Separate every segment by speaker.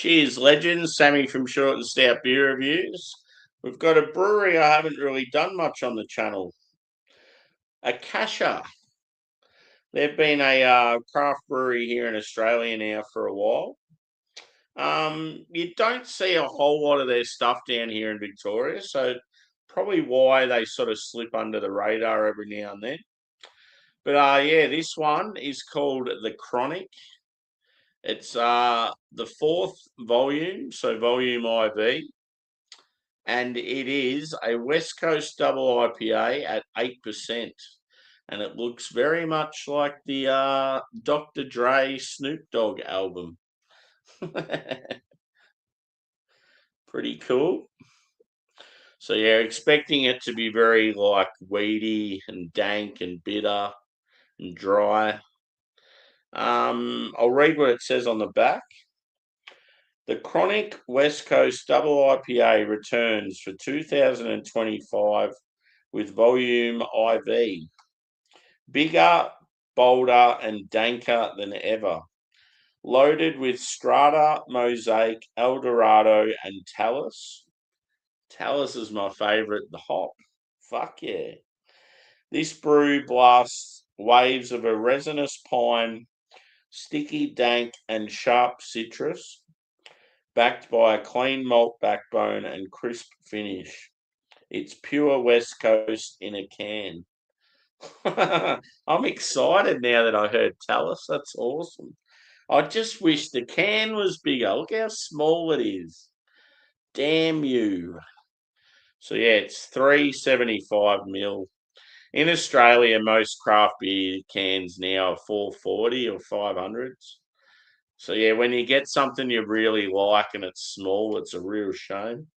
Speaker 1: Cheers, legends. Sammy from Short and Stout Beer Reviews. We've got a brewery I haven't really done much on the channel. Akasha. They've been a craft brewery here in Australia now for a while. You don't see a whole lot of their stuff down here in Victoria, so probably why they sort of slip under the radar every now and then. But yeah, this one is called the Chronic. It's the fourth volume, so volume IV, and it is a West Coast double IPA at 8%. And it looks very much like the Dr. Dre Snoop Dogg album. Pretty cool. So yeah, expecting it to be very like weedy and dank and bitter and dry. I'll read what it says on the back. The Chronic West Coast Double IPA returns for 2025 with volume IV. Bigger, bolder, and danker than ever. Loaded with Strata, Mosaic, Eldorado, and Talus. Talus is my favourite, the hop. Fuck yeah. This brew blasts waves of a resinous pine, sticky, dank, and sharp citrus, backed by a clean malt backbone and crisp finish. It's pure West Coast in a can. I'm excited now that I heard Talus. That's awesome. I just wish the can was bigger. Look how small it is. Damn you. So yeah, it's 375 ml. In Australia, most craft beer cans now are 440 or 500s. So yeah, when you get something you really like and it's small, it's a real shame.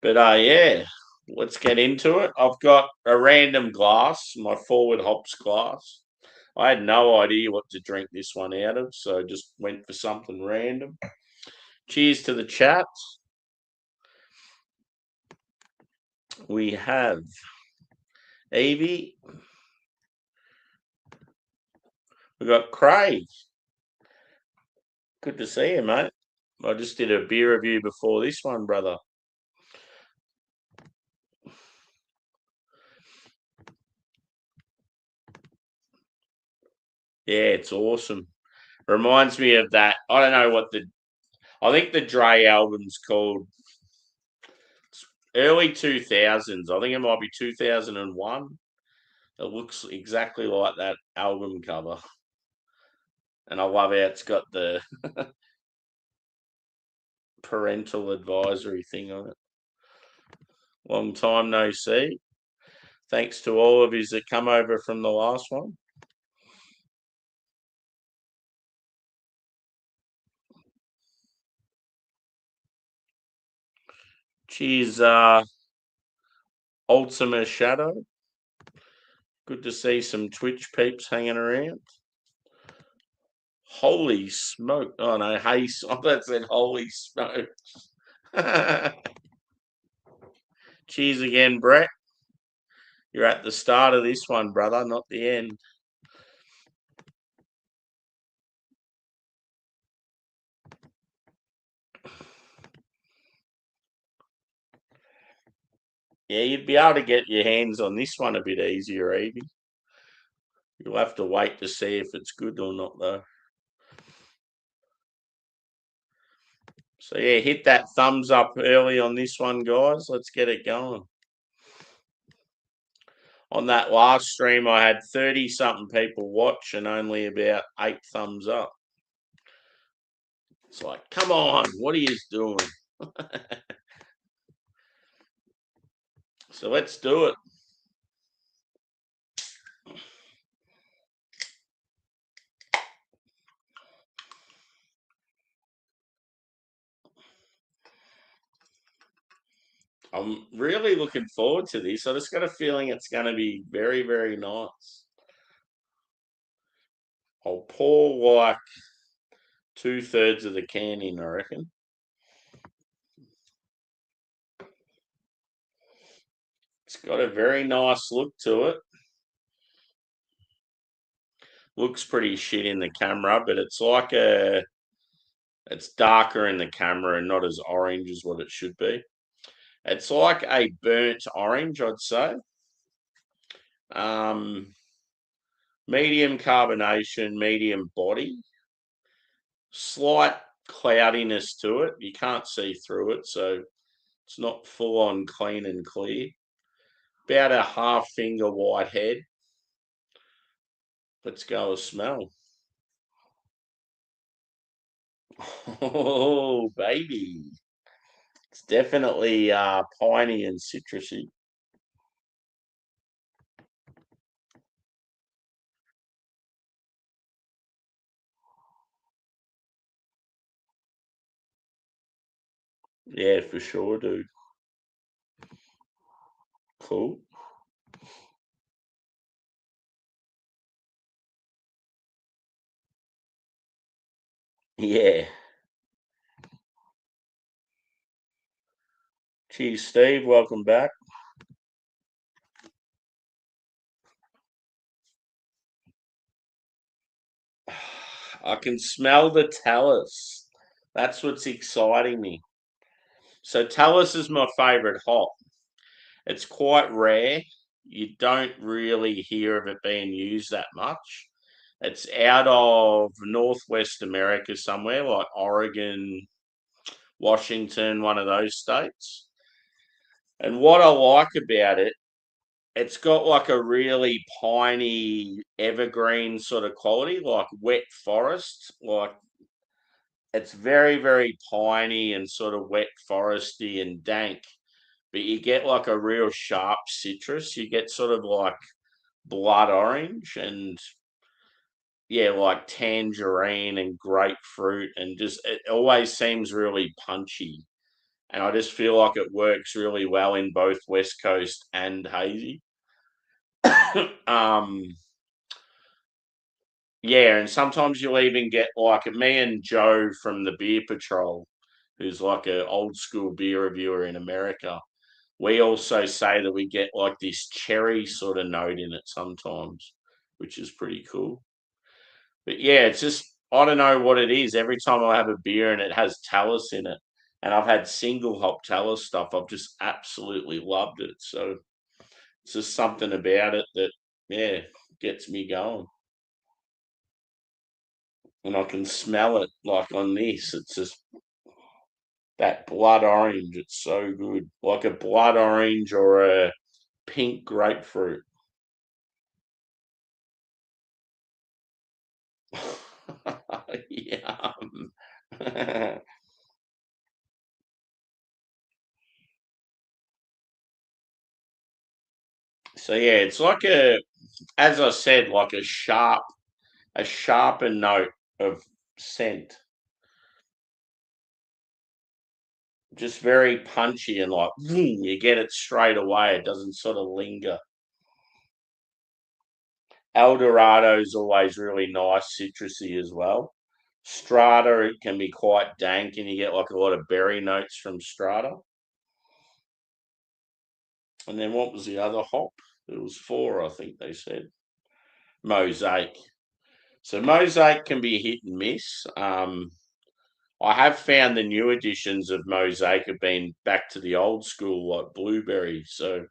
Speaker 1: But yeah, let's get into it. I've got a random glass, my forward hops glass. I had no idea what to drink this one out of, so I just went for something random. Cheers to the chat. We have Evie. We got Craig. Good to see you, mate. I just did a beer review before this one, brother. Yeah, it's awesome. Reminds me of that. I don't know what I think the Dre album's called early 2000s. I think it might be 2001. It looks exactly like that album cover. And I love how it's got the parental advisory thing on it. Long time no see. Thanks to all of yous that come over from the last one. Cheers, Ultima Shadow. Good to see some Twitch peeps hanging around. Holy smoke. Oh no, hey, I that said holy smoke. Cheers again, Brett. You're at the start of this one, brother, not the end. Yeah, you'd be able to get your hands on this one a bit easier, Evie. You'll have to wait to see if it's good or not, though. So, yeah, hit that thumbs up early on this one, guys. Let's get it going. On that last stream, I had 30-something people watch and only about 8 thumbs up. It's like, come on, what are you doing? So let's do it. I'm really looking forward to this. I just got a feeling it's going to be very, very nice. I'll pour like 2/3 of the can in, I reckon. It's got a very nice look to it. Looks pretty shit in the camera, but it's like a It's darker in the camera and not as orange as what it should be. It's like a burnt orange, I'd say. Medium carbonation, medium body. Slight cloudiness to it. You can't see through it, so it's not full on clean and clear. About a half finger white head. Let's go a smell. Oh, baby. It's definitely piney and citrusy. Yeah, for sure, dude. Cool. Yeah. Cheers, Steve. Welcome back. I can smell the talus. That's what's exciting me. So talus is my favorite hop. It's quite rare. You don't really hear of it being used that much. It's out of Northwest America somewhere, like Oregon, Washington, one of those states. And what I like about it, it's got like a really piney evergreen sort of quality, like wet forest. Like it's very, very piney and sort of wet foresty and dank. But you get like a real sharp citrus. You get sort of like blood orange and yeah, like tangerine and grapefruit and just it always seems really punchy. And I just feel like it works really well in both West Coast and hazy. um, yeah, and sometimes you'll even get like me and Joe from the Beer Patrol, who's like an old school beer reviewer in America. We also say that we get like this cherry sort of note in it sometimes, which is pretty cool. But yeah, it's just I don't know what it is. Every time I have a beer and it has talus in it, and I've had single hop talus stuff, I've just absolutely loved it. So it's just something about it that yeah gets me going, and I can smell it like on this. It's just that blood orange. It's so good, like a blood orange or a pink grapefruit. Yum. So yeah, it's like as I said, like a sharper note of scent. Just very punchy and like vroom, you get it straight away. It doesn't sort of linger. Eldorado is always really nice, citrusy as well. Strata, it can be quite dank, and you get like a lot of berry notes from Strata. And then what was the other hop? It was four, I think they said. Mosaic. So Mosaic can be hit and miss. I have found the new editions of Mosaic have been back to the old school, like blueberry. So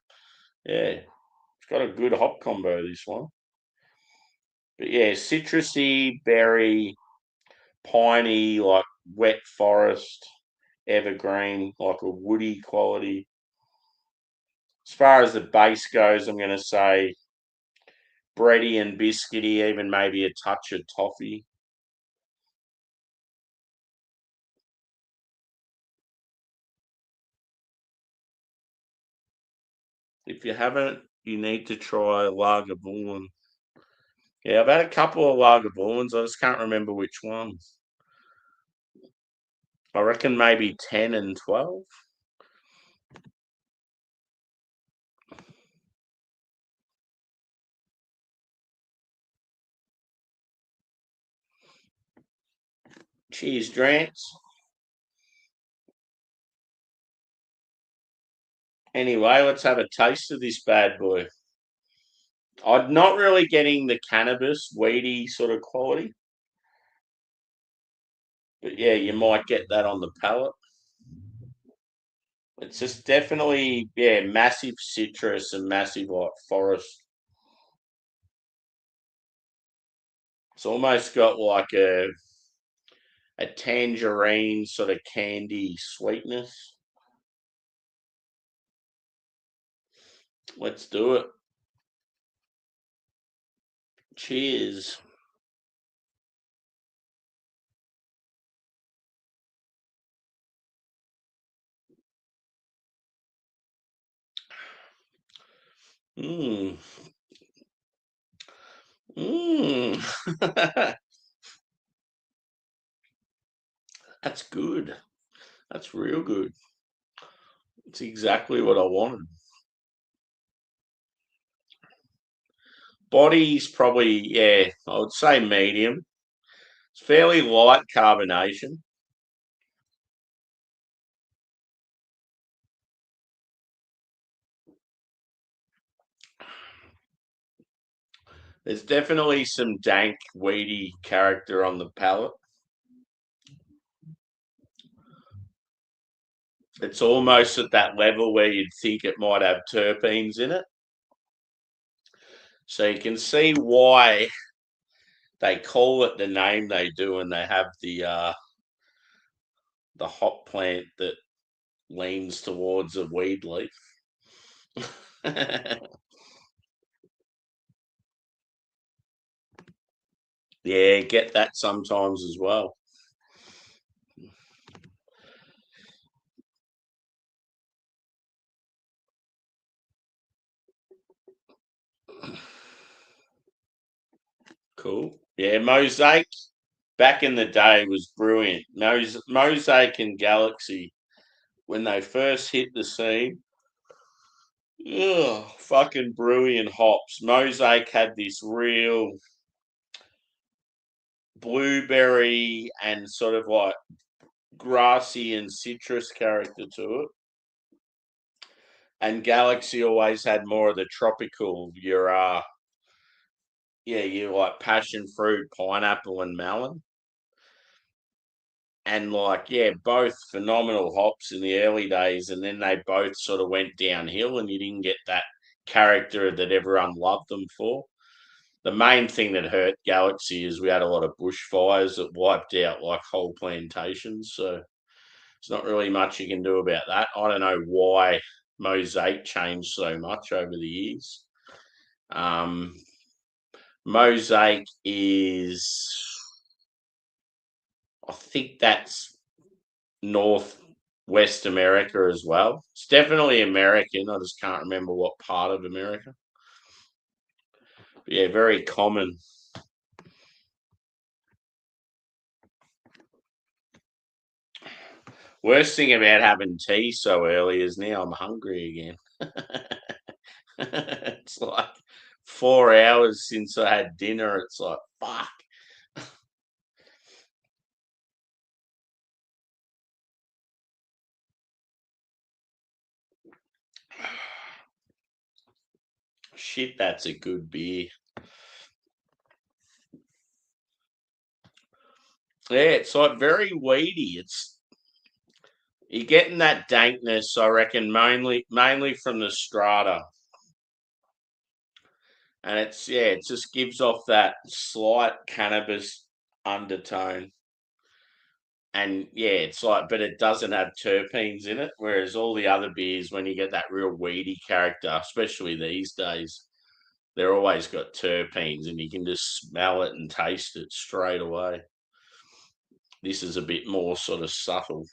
Speaker 1: yeah, it's got a good hop combo, this one. But yeah, citrusy, berry, piney, like wet forest, evergreen, like a woody quality. As far as the base goes, I'm going to say bready and biscuity, even maybe a touch of toffee. If you haven't, you need to try Lager Bullen. Yeah, I've had a couple of Lager Bullens. I just can't remember which ones. I reckon maybe 10 and 12. Cheers, Drance. Anyway, let's have a taste of this bad boy. I'm not really getting the cannabis, weedy sort of quality. But yeah, you might get that on the palate. It's just definitely, yeah, massive citrus and massive like forest. It's almost got like a tangerine sort of candy sweetness. Let's do it. Cheers. Mmm. Mmm. That's good. That's real good. It's exactly what I wanted. Body's probably, yeah, I would say medium. It's fairly light carbonation. There's definitely some dank, weedy character on the palate. It's almost at that level where you'd think it might have terpenes in it. So you can see why they call it the name they do, and they have the hop plant that leans towards a weed leaf. Yeah, get that sometimes as well. Cool. Yeah, Mosaic back in the day was brilliant. Mosaic and Galaxy, when they first hit the scene, ugh, fucking brilliant hops. Mosaic had this real blueberry and sort of like grassy and citrus character to it. And Galaxy always had more of the tropical, you like passion fruit, pineapple, and melon. And like, yeah, both phenomenal hops in the early days, and then they both sort of went downhill, and you didn't get that character that everyone loved them for. The main thing that hurt Galaxy is we had a lot of bushfires that wiped out like whole plantations. So it's not really much you can do about that. I don't know why Mosaic changed so much over the years. Um, Mosaic is, I think that's Northwest America as well. It's definitely American. I just can't remember what part of America. But yeah, very common. Worst thing about having tea so early is now I'm hungry again. It's like 4 hours since I had dinner. It's like, fuck. Shit, that's a good beer. Yeah, it's like very weedy. It's you're getting that dankness, I reckon, mainly from the strata. And it's yeah, it just gives off that slight cannabis undertone. And yeah, it's like, but it doesn't have terpenes in it. Whereas all the other beers, when you get that real weedy character, especially these days, they're always got terpenes, and you can just smell it and taste it straight away. This is a bit more sort of subtle.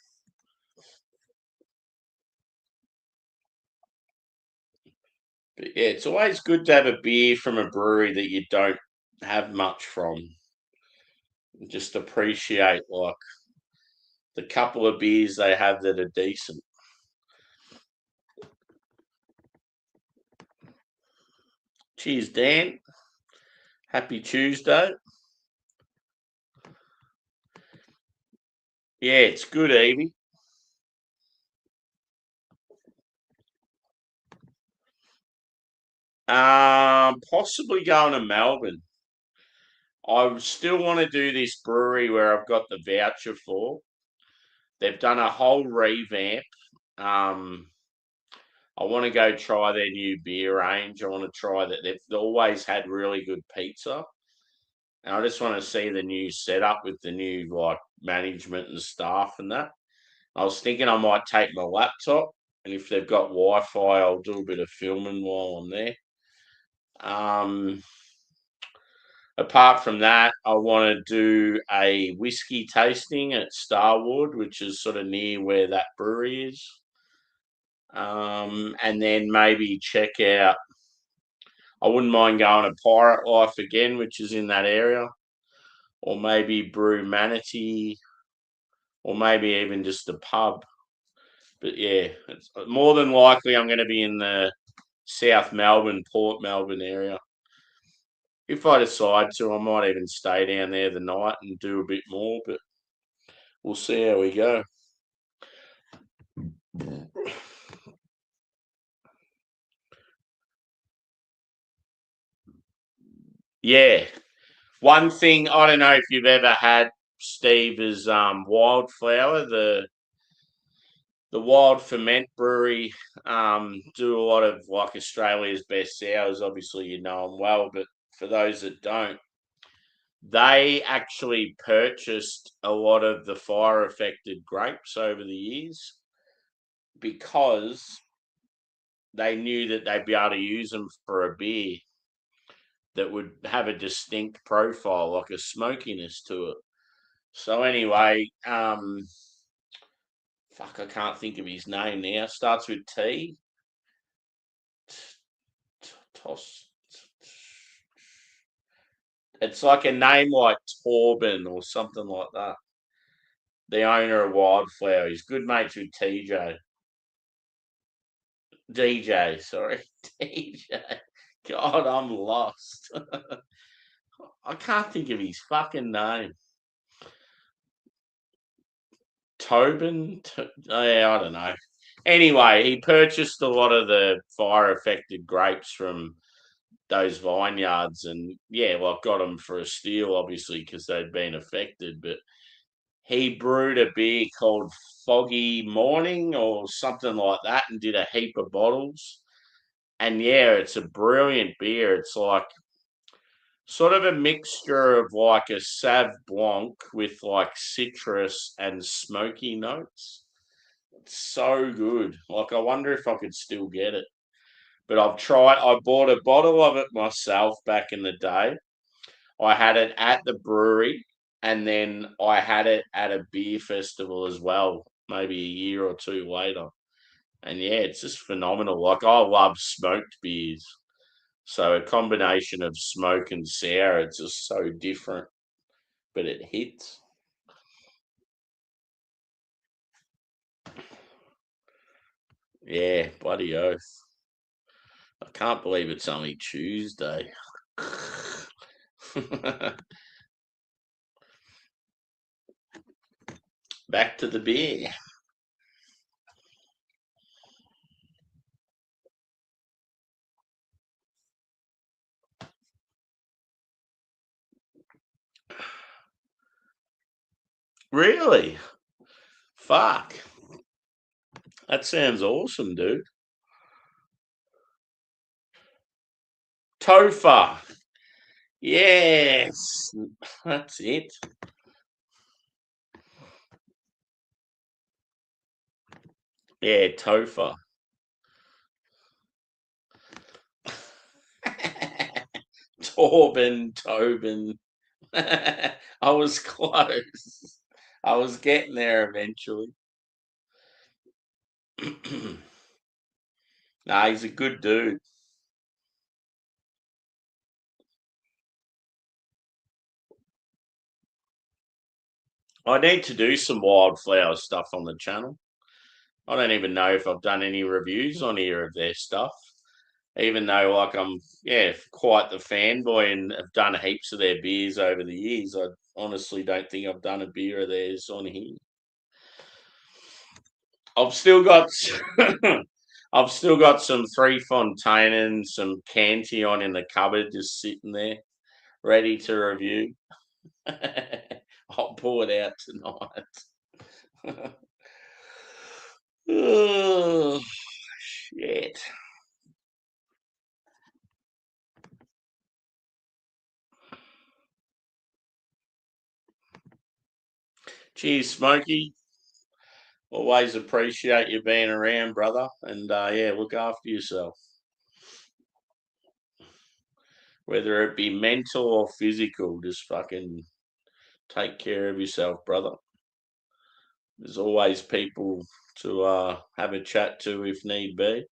Speaker 1: But yeah, it's always good to have a beer from a brewery that you don't have much from. Just appreciate like the couple of beers they have that are decent. Cheers, Dan. Happy Tuesday. Yeah, it's good, Evie. Possibly going to Melbourne. I still want to do this brewery where I've got the voucher for. They've done a whole revamp. I want to go try their new beer range. I want to try that. They've always had really good pizza. And I just want to see the new setup with the new like management and staff and that. I was thinking I might take my laptop, and if they've got Wi-Fi, I'll do a bit of filming while I'm there. Apart from that, I want to do a whiskey tasting at Starwood, which is sort of near where that brewery is. And then maybe check out. I wouldn't mind going to Pirate Life again, which is in that area, or maybe Brew Manatee, or maybe even just a pub. But yeah, it's more than likely I'm going to be in the South Melbourne, Port Melbourne area. If I decide to, I might even stay down there the night and do a bit more, but we'll see how we go. Yeah. One thing, I don't know if you've ever had, Steve, is Wildflower, the Wild Ferment Brewery, do a lot of like Australia's best sours. Obviously, you know them well, but for those that don't, they actually purchased a lot of the fire affected grapes over the years because they knew that they'd be able to use them for a beer that would have a distinct profile, like a smokiness to it. So anyway, fuck, I can't think of his name now. Starts with T. Toss. It's like a name like Torben or something like that. The owner of Wildflower. He's good mates with TJ. DJ, sorry. DJ. God, I'm lost. I can't think of his fucking name. Tobin? Yeah, I don't know. Anyway, he purchased a lot of the fire affected grapes from those vineyards and, yeah, well, got them for a steal, obviously, because they'd been affected. But he brewed a beer called Foggy Morning or something like that and did a heap of bottles. And yeah, it's a brilliant beer. It's like sort of a mixture of like a Sauv Blanc with like citrus and smoky notes. It's so good. Like, I wonder if I could still get it. But I bought a bottle of it myself back in the day. I had it at the brewery and then I had it at a beer festival as well, maybe a year or two later. And yeah, it's just phenomenal. Like, I love smoked beers. So a combination of smoke and sour, it's just so different, but it hits. Yeah, bloody oath. I can't believe it's only Tuesday. Back to the beer. Really? Fuck. That sounds awesome, dude. Tofa. Yes. That's it. Yeah, Tofa. Tobin. I was close. I was getting there eventually. Nah, he's a good dude. I need to do some wildflower stuff on the channel. I don't even know if I've done any reviews on here of their stuff. Even though, like, I'm, yeah, quite the fanboy and have done heaps of their beers over the years, I honestly don't think I've done a beer of theirs on here. I've still got, I've still got some Three Fontaine and some Cantillon in the cupboard just sitting there. ready to review. I'll pull it out tonight. Oh, shit. Cheers, Smokey. Always appreciate you being around, brother. And yeah, look after yourself. Whether it be mental or physical, just fucking take care of yourself, brother. There's always people to have a chat to if need be.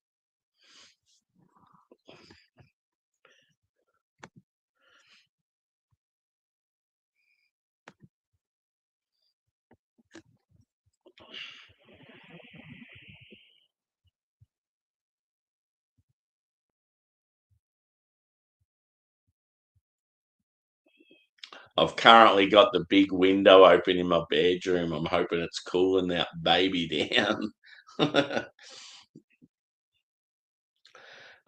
Speaker 1: I've currently got the big window open in my bedroom. I'm hoping it's cooling that baby down. I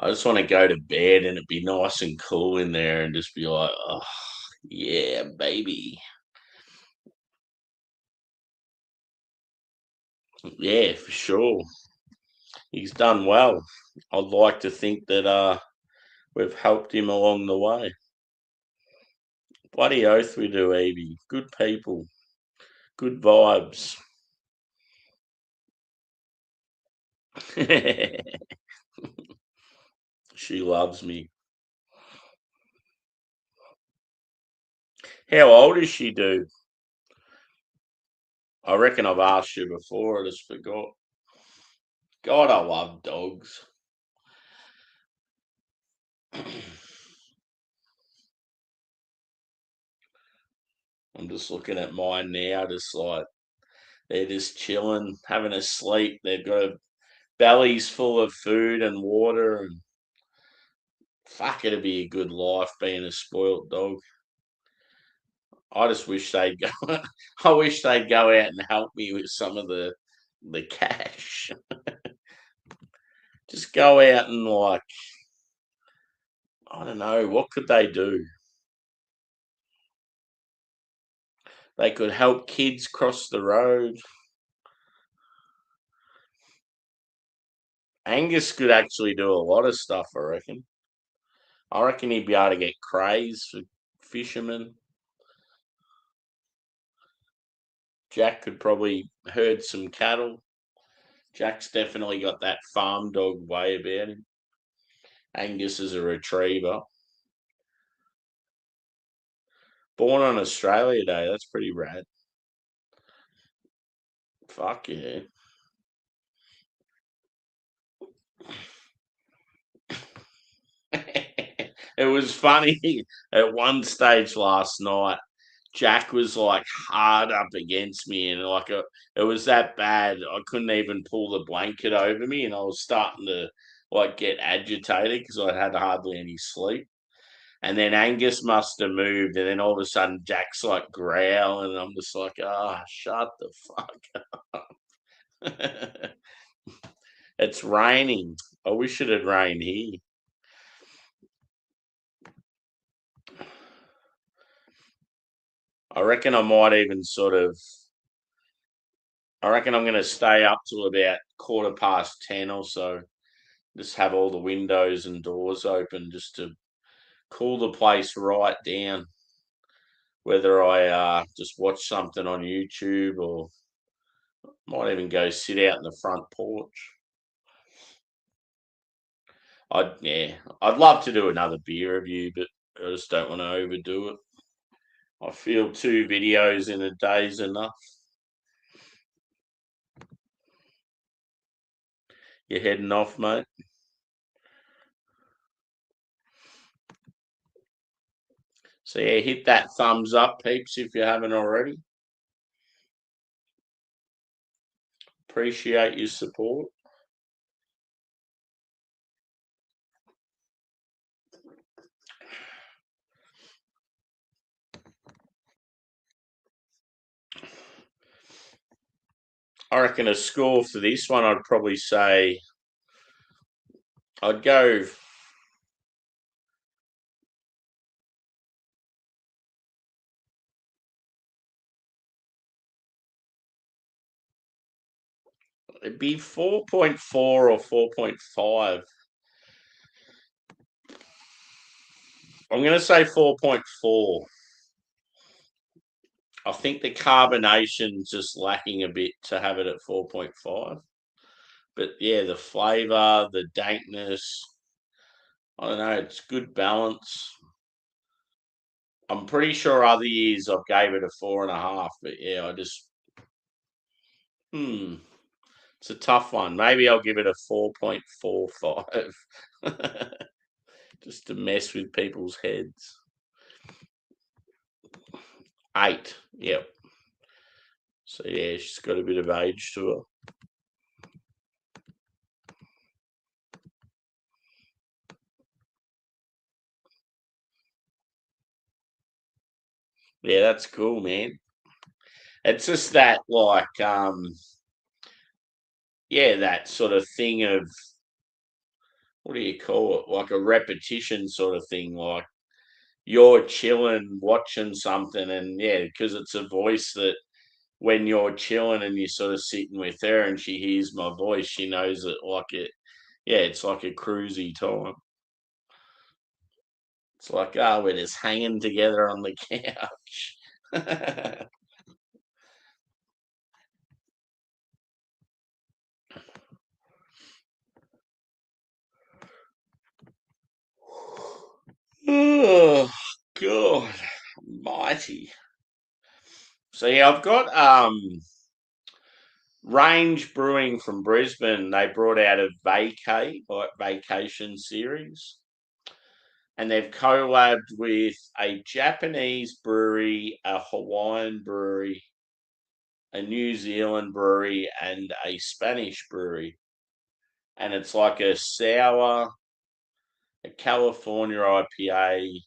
Speaker 1: just want to go to bed and it be nice and cool in there and just be like, oh, yeah, baby. Yeah, for sure. He's done well. I'd like to think that we've helped him along the way. Bloody oath we do, Evie. Good people. Good vibes. She loves me. How old is she, dude? I reckon I've asked you before. I just forgot. God, I love dogs. I'm just looking at mine now, just like they're just chilling, having a sleep. They've got bellies full of food and water, and fuck, it'd be a good life being a spoilt dog. I just wish they'd go. I wish they'd go out and help me with some of the cash. Just go out and like, I don't know, what could they do? They could help kids cross the road. Angus could actually do a lot of stuff, I reckon. I reckon he'd be able to get crays for fishermen. Jack could probably herd some cattle. Jack's definitely got that farm dog way about him. Angus is a retriever. Born on Australia Day, that's pretty rad. Fuck yeah. It was funny at one stage last night. Jack was like hard up against me, and like it was that bad. I couldn't even pull the blanket over me, and I was starting to like get agitated because I had hardly any sleep. And then Angus must have moved, and then all of a sudden Jack's like growling, and I'm just like, ah, shut the fuck up. It's raining. I wish it had rained here. I reckon I might even sort of. I reckon I'm going to stay up till about 10:15 or so. Just have all the windows and doors open just to cool the place right down. Whether I just watch something on YouTube or might even go sit out in the front porch. I'd love to do another beer review, but I just don't want to overdo it. I feel 2 videos in a day's enough. You're heading off, mate. So yeah, hit that thumbs up, peeps, if you haven't already. Appreciate your support. I reckon a score for this one, I'd probably say I'd go It'd be 4.4 or 4.5. I'm going to say 4.4. I think the carbonation's just lacking a bit to have it at 4.5. But yeah, the flavour, the dankness, I don't know, it's good balance. I'm pretty sure other years I've gave it a 4.5, but yeah, it's a tough one. Maybe I'll give it a 4.45 just to mess with people's heads. 8, yep. So yeah, she's got a bit of age to her. Yeah, that's cool, man. It's just that that sort of thing of, what do you call it? Like a repetition sort of thing. Like you're chilling, watching something, and yeah, because it's a voice that when you're chilling and you're sort of sitting with her and she hears my voice, she knows it it's like a cruisy time. It's like, we're just hanging together on the couch. Oh, God mighty. So yeah, I've got Range Brewing from Brisbane. They brought out a vacation series, and they've collabed with a Japanese brewery, a Hawaiian brewery, a New Zealand brewery, and a Spanish brewery. And it's like a sour, a California IPA,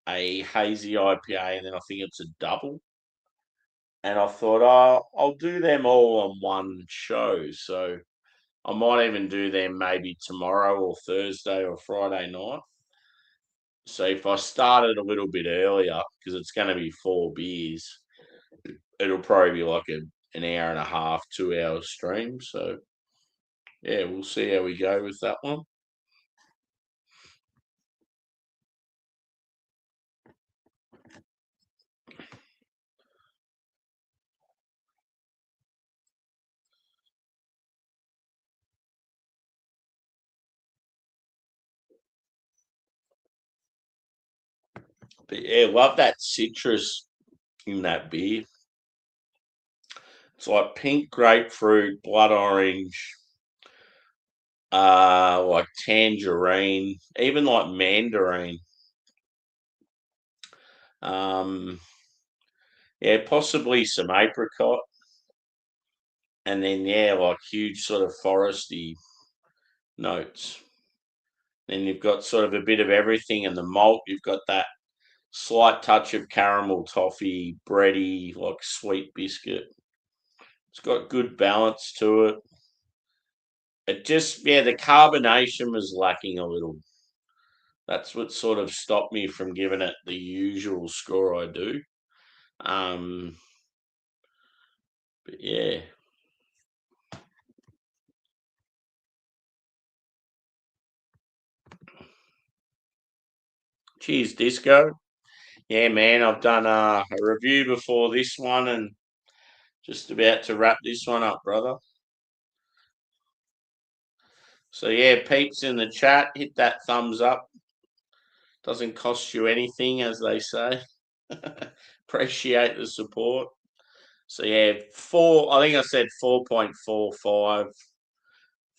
Speaker 1: a hazy IPA, and then I think it's a double. And I thought, I'll do them all on one show. So I might even do them maybe tomorrow or Thursday or Friday night. So if I started a little bit earlier, because it's going to be 4 beers, it'll probably be like an hour and a half, 2 hour stream. So yeah, we'll see how we go with that one. But yeah, love that citrus in that beer. It's like pink grapefruit, blood orange, like tangerine, even like mandarin. Um, yeah, possibly some apricot, and then yeah, like huge sort of foresty notes. Then you've got sort of a bit of everything, and the malt, you've got that slight touch of caramel toffee, bready, like sweet biscuit. It's got good balance to it. It just, yeah, the carbonation was lacking a little. That's what sort of stopped me from giving it the usual score I do. Um, but yeah. Cheers, Disco. Yeah, man, I've done a review before this one and just about to wrap this one up, brother. So yeah, peeps in the chat, hit that thumbs up. Doesn't cost you anything, as they say. Appreciate the support. So yeah, I think I said 4.45,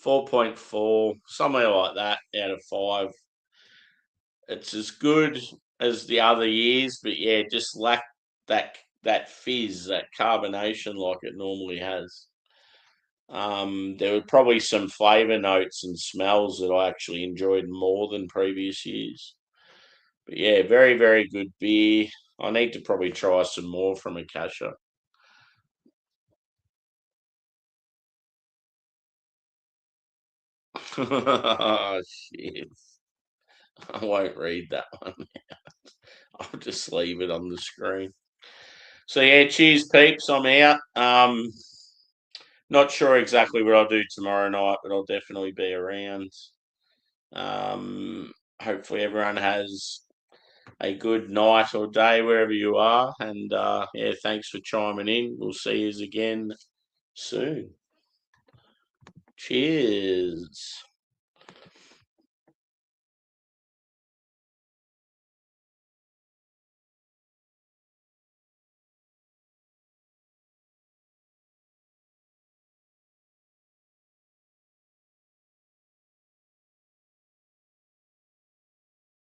Speaker 1: 4.4, somewhere like that out of 5. It's as good as the other years, but yeah, just lack that fizz, that carbonation like it normally has. There were probably some flavour notes and smells that I actually enjoyed more than previous years. But yeah, very, very good beer. I need to probably try some more from Akasha. Oh, shit. I won't read that one. I'll just leave it on the screen. So yeah, cheers, peeps. I'm out. Not sure exactly what I'll do tomorrow night, but I'll definitely be around. Hopefully everyone has a good night or day wherever you are. And yeah, thanks for chiming in. We'll see you again soon. Cheers.